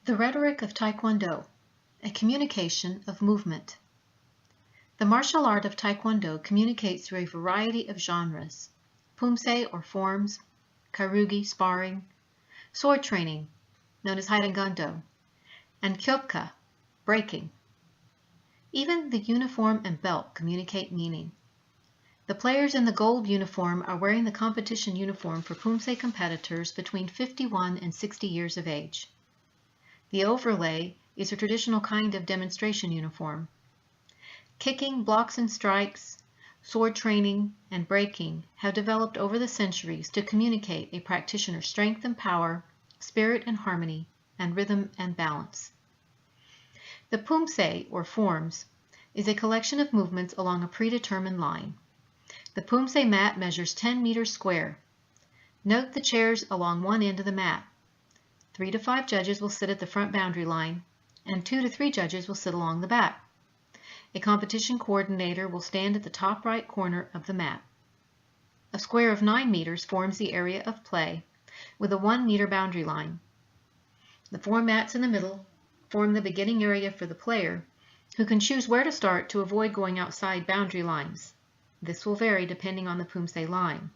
The Rhetoric of Taekwondo, a communication of movement. The martial art of Taekwondo communicates through a variety of genres: pumse or forms, karugi sparring, sword training, known as Haidengando, and kyopka, breaking. Even the uniform and belt communicate meaning. The players in the gold uniform are wearing the competition uniform for pumse competitors between 51 and 60 years of age. The overlay is a traditional kind of demonstration uniform. Kicking, blocks and strikes, sword training, and breaking have developed over the centuries to communicate a practitioner's strength and power, spirit and harmony, and rhythm and balance. The pumse, or forms, is a collection of movements along a predetermined line. The pumse mat measures 10 meters square. Note the chairs along one end of the mat. 3 to 5 judges will sit at the front boundary line, and 2 to 3 judges will sit along the back. A competition coordinator will stand at the top right corner of the mat. A square of 9 meters forms the area of play, with a 1 meter boundary line. The 4 mats in the middle form the beginning area for the player, who can choose where to start to avoid going outside boundary lines. This will vary depending on the pumse line.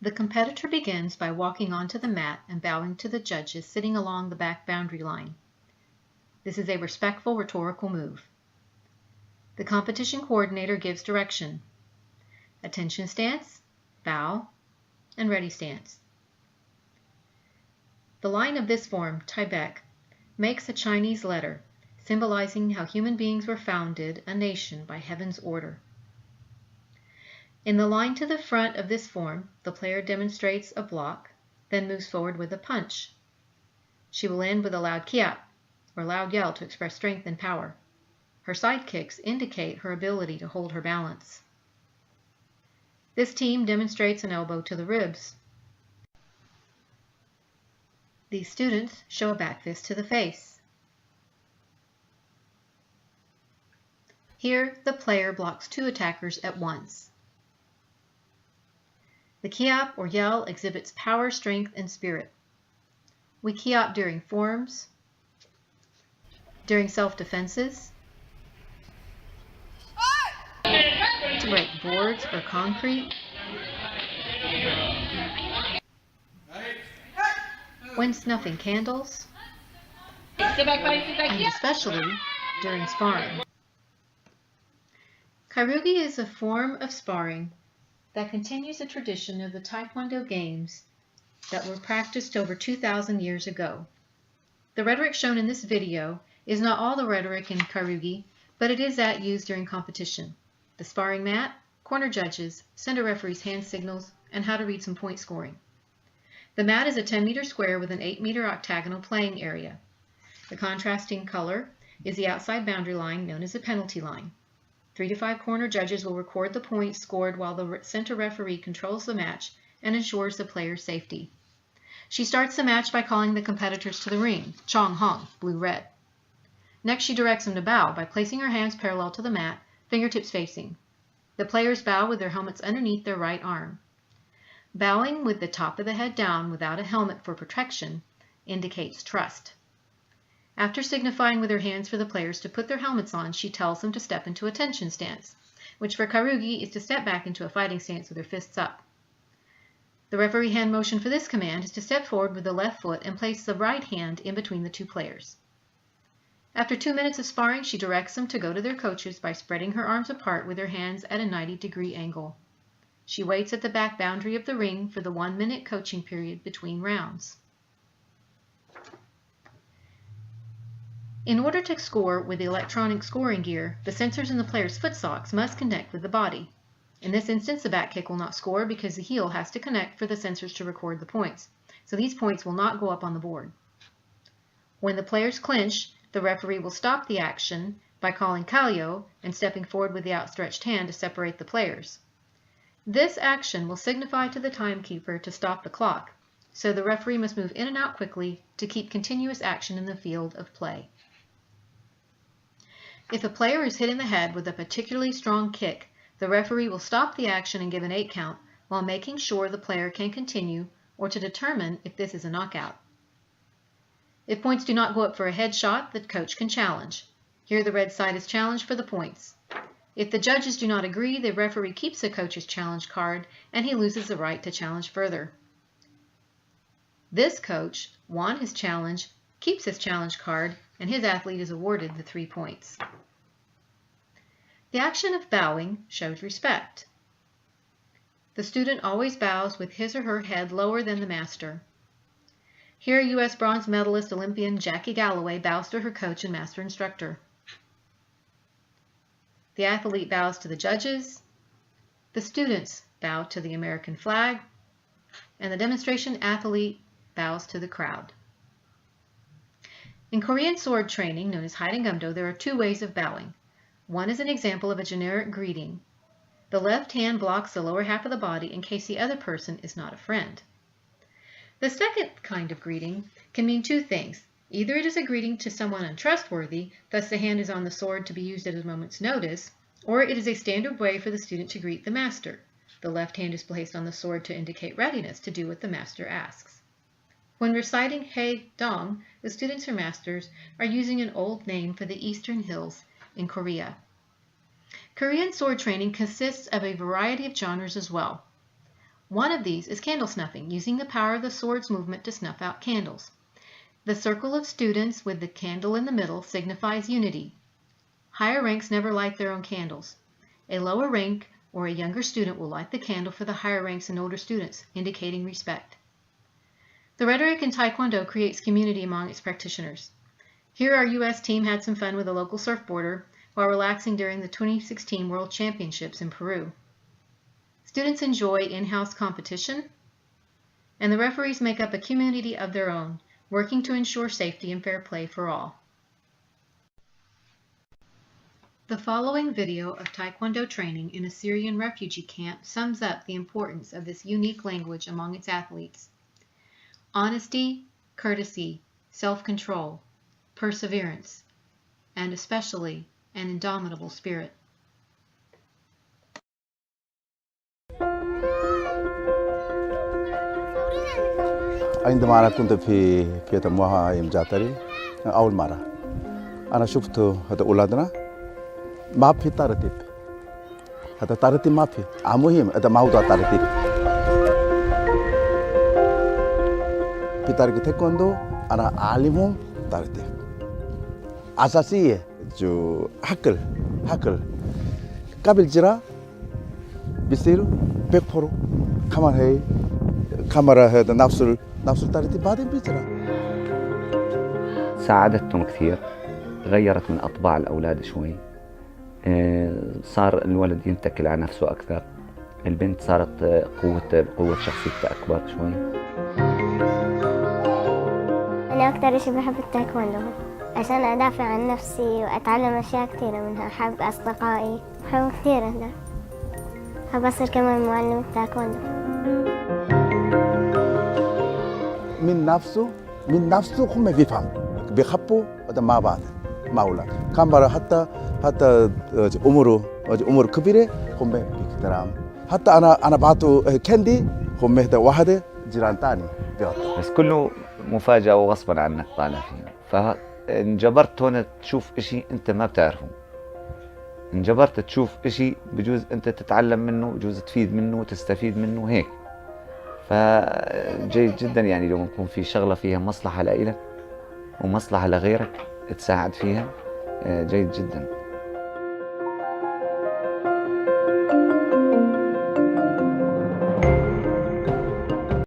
The competitor begins by walking onto the mat and bowing to the judges sitting along the back boundary line. This is a respectful rhetorical move. The competition coordinator gives direction: attention stance, bow, and ready stance. The line of this form, Baake, makes a Chinese letter, symbolizing how human beings were founded a nation by heaven's order. In the line to the front of this form, the player demonstrates a block, then moves forward with a punch. She will end with a loud kiap, or loud yell, to express strength and power. Her side kicks indicate her ability to hold her balance. This team demonstrates an elbow to the ribs. These students show a back fist to the face. Here, the player blocks 2 attackers at once. The kiap or yell exhibits power, strength, and spirit. We kiap during forms, during self-defenses, to break boards or concrete, when snuffing candles, and especially during sparring. Karugi is a form of sparring that continues a tradition of the Taekwondo games that were practiced over 2,000 years ago. The rhetoric shown in this video is not all the rhetoric in Karugi, but it is that used during competition: the sparring mat, corner judges, center referees' hand signals, and how to read some point scoring. The mat is a 10-meter square with an 8-meter octagonal playing area. The contrasting color is the outside boundary line, known as the penalty line. 3 to 5 corner judges will record the points scored while the center referee controls the match and ensures the player's safety. She starts the match by calling the competitors to the ring, Chong Hong, blue-red. Next, she directs them to bow by placing her hands parallel to the mat, fingertips facing. The players bow with their helmets underneath their right arm. Bowing with the top of the head down without a helmet for protection indicates trust. After signifying with her hands for the players to put their helmets on, she tells them to step into a tension stance, which for Karugi is to step back into a fighting stance with their fists up. The referee hand motion for this command is to step forward with the left foot and place the right hand in between the 2 players. After 2 minutes of sparring, she directs them to go to their coaches by spreading her arms apart with her hands at a 90-degree angle. She waits at the back boundary of the ring for the 1-minute coaching period between rounds. In order to score with the electronic scoring gear, the sensors in the player's foot socks must connect with the body. In this instance, the back kick will not score because the heel has to connect for the sensors to record the points, so these points will not go up on the board. When the players clinch, the referee will stop the action by calling Kallyo and stepping forward with the outstretched hand to separate the players. This action will signify to the timekeeper to stop the clock, so the referee must move in and out quickly to keep continuous action in the field of play. If a player is hit in the head with a particularly strong kick, the referee will stop the action and give an 8 count while making sure the player can continue, or to determine if this is a knockout. If points do not go up for a headshot, the coach can challenge. Here the red side is challenged for the points. If the judges do not agree, the referee keeps the coach's challenge card and he loses the right to challenge further. This coach won his challenge, keeps his challenge card, and his athlete is awarded the 3 points. The action of bowing shows respect. The student always bows with his or her head lower than the master. Here, U.S. bronze medalist Olympian Jackie Galloway bows to her coach and master instructor. The athlete bows to the judges. The students bow to the American flag. And the demonstration athlete bows to the crowd. In Korean sword training, known as Haereunggamdo, there are 2 ways of bowing. One is an example of a generic greeting. The left hand blocks the lower half of the body in case the other person is not a friend. The second kind of greeting can mean 2 things. Either it is a greeting to someone untrustworthy, thus the hand is on the sword to be used at a moment's notice, or it is a standard way for the student to greet the master. The left hand is placed on the sword to indicate readiness to do what the master asks. When reciting Hae Dong, the students or masters are using an old name for the eastern hills in Korea. Korean sword training consists of a variety of genres as well. One of these is candle snuffing, using the power of the sword's movement to snuff out candles. The circle of students with the candle in the middle signifies unity. Higher ranks never light their own candles. A lower rank or a younger student will light the candle for the higher ranks and older students, indicating respect. The rhetoric in Taekwondo creates community among its practitioners. Here our U.S. team had some fun with a local surfboarder while relaxing during the 2016 World Championships in Peru. Students enjoy in-house competition, and the referees make up a community of their own, working to ensure safety and fair play for all. The following video of Taekwondo training in a Syrian refugee camp sums up the importance of this unique language among its athletes. Honesty, courtesy, self-control, perseverance, and especially an indomitable spirit. عندما أنا كنت في تموها جاتري أول مرة أنا شفت هذا أولادنا ما في ترتيب هذا ترتيب ما في مهم هذا موضوع ترتيب في طريقة تايكوندو أنا أعلمهم ترتيب أساسية جو حقل قبل جرا بيصير 100% كمان هي كاميرا هذا نفس الترتيب بعدين بيجرا. ساعدتهم كثير، غيرت من أطباع الأولاد شوي، صار الولد ينتكل على نفسه أكثر، البنت صارت قوة شخصيتها أكبر شوي. أنا أكثر شيء بحب التايكوندو عشان أدافع عن نفسي وأتعلم أشياء كثيرة منها. أحب أصدقائي، بحب كثير هذا، أحب أصير كمان معلم تايكوندو. من نفسه هم بيخبوا هذا مع بعض مع أولاد كاميرا حتى أمور كبيرة هم بيحترم. حتى أنا بعطوا كاندي هم هذا واحد جيران تاني بيعطوا. بس كله مفاجأة وغصبا عنك طالع فيها، فانجبرت هون تشوف إشي أنت ما بتعرفه، انجبرت تشوف إشي بجوز أنت تتعلم منه، بجوز تفيد منه وتستفيد منه هيك. فجيد جدا يعني لو يكون في شغلة فيها مصلحة لإلك ومصلحة لغيرك تساعد فيها، جيد جدا.